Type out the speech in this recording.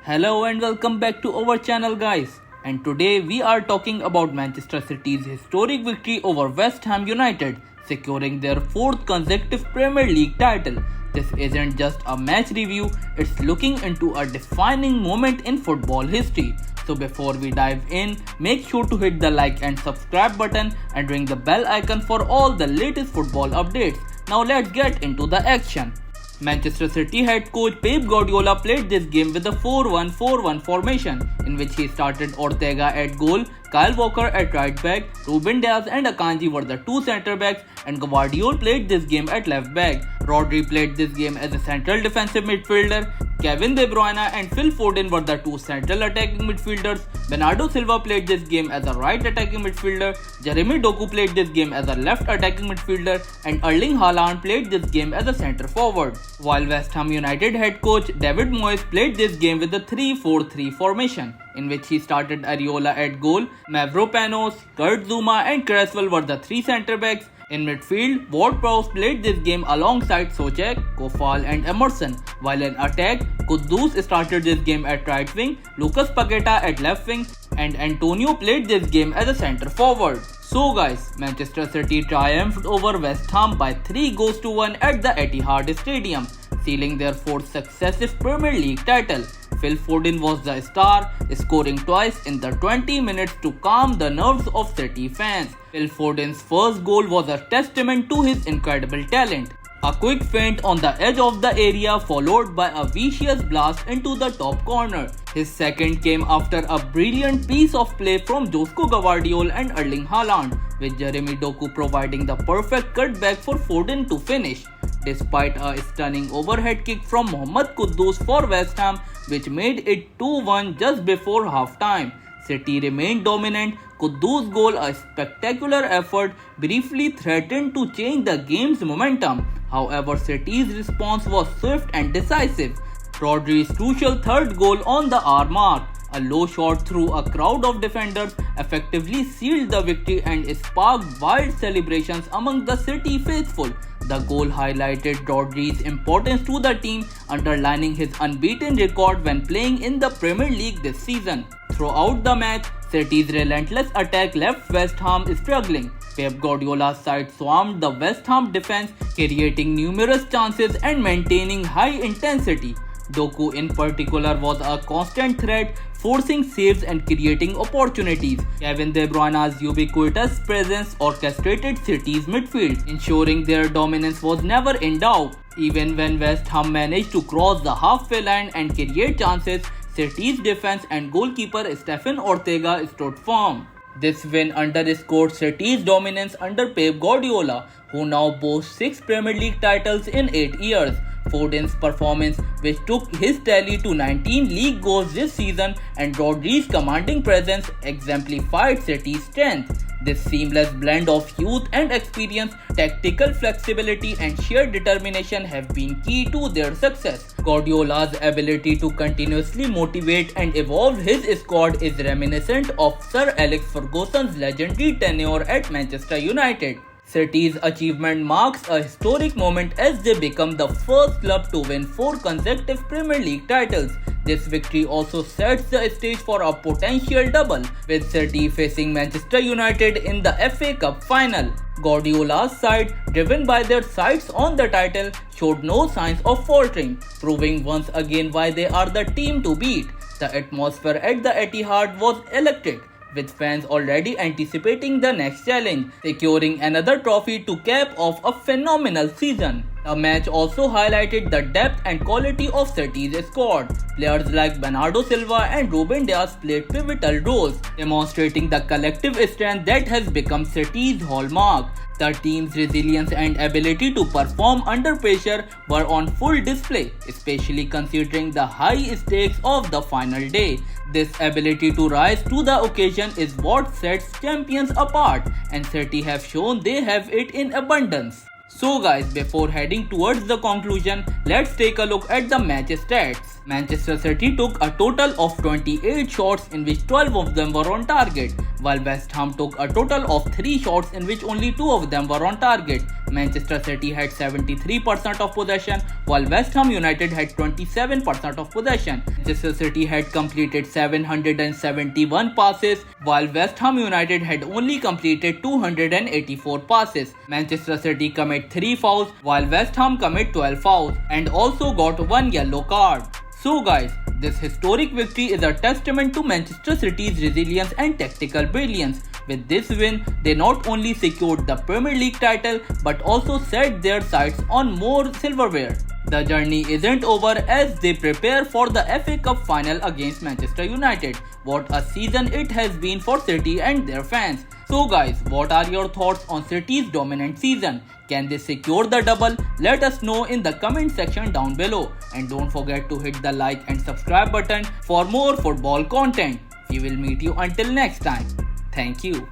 Hello and welcome back to our channel guys. And today we are talking about Manchester City's historic victory over West Ham United, securing their fourth consecutive Premier League title. This isn't just a match review, it's looking into a defining moment in football history. So before we dive in, make sure to hit the like and subscribe button and ring the bell icon for all the latest football updates. Now let's get into the action. Manchester City head coach Pep Guardiola played this game with a 4-1-4-1 formation, in which he started Ortega at goal, Kyle Walker at right back, Ruben Dias and Akanji were the two centre backs, and Gvardiol played this game at left back. Rodri played this game as a central defensive midfielder. Kevin De Bruyne and Phil Foden were the two central attacking midfielders. Bernardo Silva played this game as a right attacking midfielder. Jeremy Doku played this game as a left attacking midfielder, and Erling Haaland played this game as a centre forward. While West Ham United head coach David Moyes played this game with a 3-4-3 formation, in which he started Areola at goal, Mavropanos, Kurt Zouma and Cresswell were the three centre backs. In midfield, Ward-Prowse played this game alongside Soucek, Kofal and Emerson, while in attack, Kudus started this game at right wing, Lucas Paqueta at left wing, and Antonio played this game as a centre forward. So guys, Manchester City triumphed over West Ham by 3-1 at the Etihad Stadium, sealing their fourth successive Premier League title. Phil Foden was the star, scoring twice in the 20 minutes to calm the nerves of City fans. Phil Foden's first goal was a testament to his incredible talent. A quick feint on the edge of the area followed by a vicious blast into the top corner. His second came after a brilliant piece of play from Josko Gvardiol and Erling Haaland, with Jeremy Doku providing the perfect cutback for Foden to finish. Despite a stunning overhead kick from Mohamed Kudus for West Ham, which made it 2-1 just before half-time, City remained dominant. Kudus' goal, a spectacular effort, briefly threatened to change the game's momentum. However, City's response was swift and decisive. Rodri's crucial third goal on the hour mark, a low shot through a crowd of defenders, effectively sealed the victory and sparked wild celebrations among the City faithful. The goal highlighted Rodri's importance to the team, underlining his unbeaten record when playing in the Premier League this season. Throughout the match, City's relentless attack left West Ham struggling. Pep Guardiola's side swarmed the West Ham defense, creating numerous chances and maintaining high intensity. Doku in particular was a constant threat, forcing saves and creating opportunities. Kevin De Bruyne's ubiquitous presence orchestrated City's midfield, ensuring their dominance was never in doubt. Even when West Ham managed to cross the halfway line and create chances, City's defense and goalkeeper Stephen Ortega stood firm. This win underscored City's dominance under Pep Guardiola, who now boasts 6 Premier League titles in 8 years. Foden's performance, which took his tally to 19 league goals this season, and Rodri's commanding presence exemplified City's strength. This seamless blend of youth and experience, tactical flexibility and sheer determination have been key to their success. Guardiola's ability to continuously motivate and evolve his squad is reminiscent of Sir Alex Ferguson's legendary tenure at Manchester United. City's achievement marks a historic moment as they become the first club to win 4 consecutive Premier League titles. This victory also sets the stage for a potential double, with City facing Manchester United in the FA Cup final. Guardiola's side, driven by their sights on the title, showed no signs of faltering, proving once again why they are the team to beat. The atmosphere at the Etihad was electric, with fans already anticipating the next challenge, securing another trophy to cap off a phenomenal season. The match also highlighted the depth and quality of City's squad. Players like Bernardo Silva and Ruben Dias played pivotal roles, demonstrating the collective strength that has become City's hallmark. The team's resilience and ability to perform under pressure were on full display, especially considering the high stakes of the final day. This ability to rise to the occasion is what sets champions apart, and City have shown they have it in abundance. So guys, before heading towards the conclusion, let's take a look at the match stats. Manchester City took a total of 28 shots in which 12 of them were on target, while West Ham took a total of 3 shots in which only 2 of them were on target. Manchester City had 73% of possession, while West Ham United had 27% of possession. Manchester City had completed 771 passes, while West Ham United had only completed 284 passes. Manchester City commit 3 fouls, while West Ham commit 12 fouls, and also got 1 yellow card. So guys, this historic victory is a testament to Manchester City's resilience and tactical brilliance. With this win, they not only secured the Premier League title but also set their sights on more silverware. The journey isn't over as they prepare for the FA Cup final against Manchester United. What a season it has been for City and their fans. So guys, what are your thoughts on City's dominant season? Can they secure the double? Let us know in the comment section down below. And don't forget to hit the like and subscribe button for more football content. We will meet you until next time. Thank you.